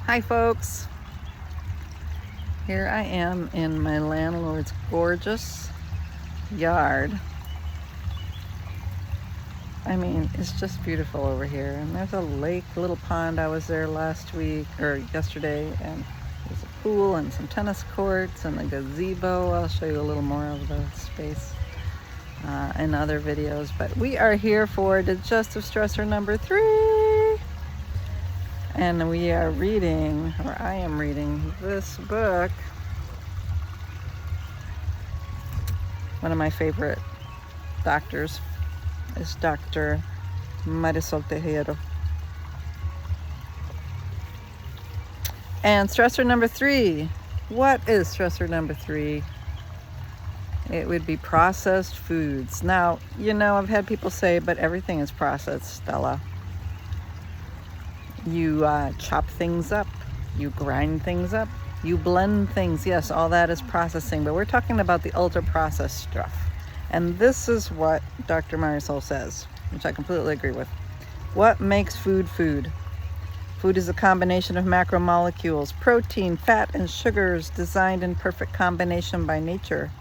Hi folks, here I am in my landlord's gorgeous yard. I mean, it's just beautiful over here, and there's a lake, a little pond. I was there last week or yesterday, and there's a pool and some tennis courts and a gazebo. I'll show you a little more of the space in other videos, but we are here for digestive stressor number 3. And we are reading, or I am reading, this book. One of my favorite doctors is Dr. Marisol Tejero. And stressor number 3. What is stressor number 3? It would be processed foods. Now, I've had people say, but everything is processed, Stella. You chop things up, you grind things up, you blend things. Yes, all that is processing, but we're talking about the ultra-processed stuff. And this is what Dr. Marisol says, which I completely agree with. What makes food food? Food is a combination of macromolecules, protein, fat, and sugars designed in perfect combination by nature.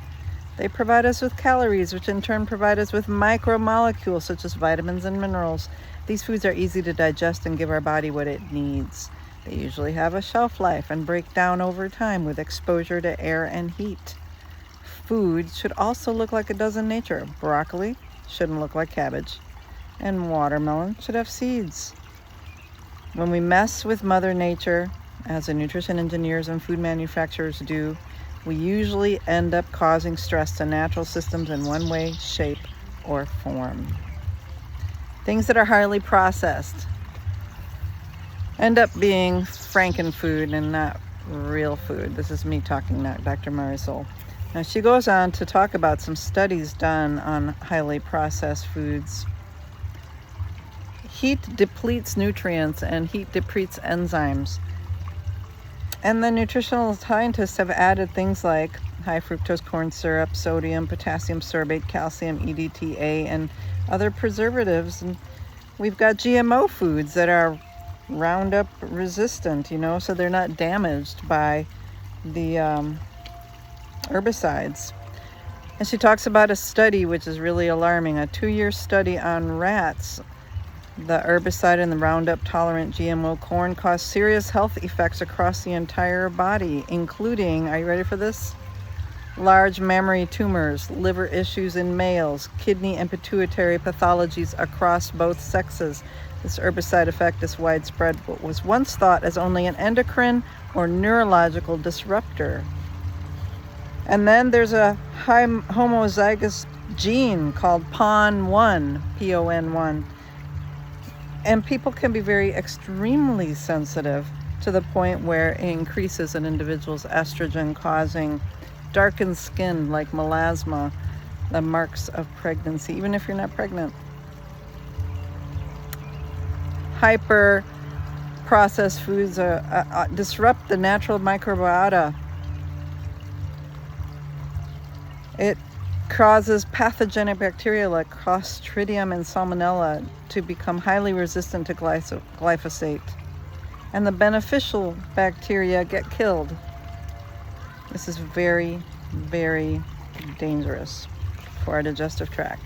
They provide us with calories, which in turn provide us with micromolecules such as vitamins and minerals. These foods are easy to digest and give our body what it needs. They usually have a shelf life and break down over time with exposure to air and heat. Food should also look like it does in nature. Broccoli shouldn't look like cabbage, and watermelon should have seeds. When we mess with Mother Nature, as the nutrition engineers and food manufacturers do, we usually end up causing stress to natural systems in one way, shape, or form. Things that are highly processed end up being frankenfood and not real food. This is me talking, not Dr. Marisol. Now, she goes on to talk about some studies done on highly processed foods. Heat depletes nutrients and heat depletes enzymes. And the nutritional scientists have added things like high fructose corn syrup, sodium, potassium sorbate, calcium, EDTA, and other preservatives. And we've got GMO foods that are Roundup resistant, so they're not damaged by the herbicides. And she talks about a study which is really alarming, a 2-year study on rats. The herbicide and the Roundup tolerant GMO corn caused serious health effects across the entire body, including, are you ready for this? Large mammary tumors, liver issues in males, kidney and pituitary pathologies across both sexes. This herbicide effect is widespread, what was once thought as only an endocrine or neurological disruptor. And then there's a homozygous gene called PON1, P-O-N-1. And people can be very extremely sensitive to the point where it increases an individual's estrogen, causing darkened skin like melasma, the marks of pregnancy, even if you're not pregnant. Hyper processed foods disrupt the natural microbiota. It causes pathogenic bacteria like Clostridium and Salmonella to become highly resistant to glyphosate. And the beneficial bacteria get killed. This is very, very dangerous for our digestive tract.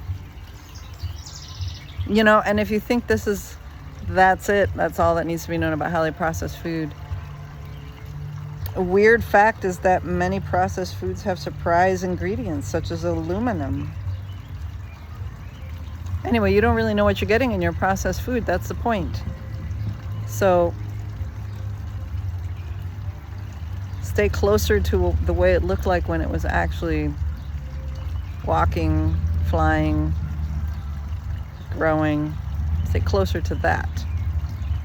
And if you think that's all that needs to be known about highly processed food. A weird fact is that many processed foods have surprise ingredients such as aluminum. Anyway, you don't really know what you're getting in your processed food. That's the point. So stay closer to the way it looked like when it was actually walking, flying, growing. Stay closer to that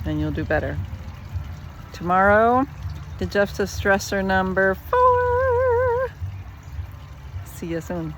and you'll do better. Tomorrow, digestive stressor number 4. See you soon.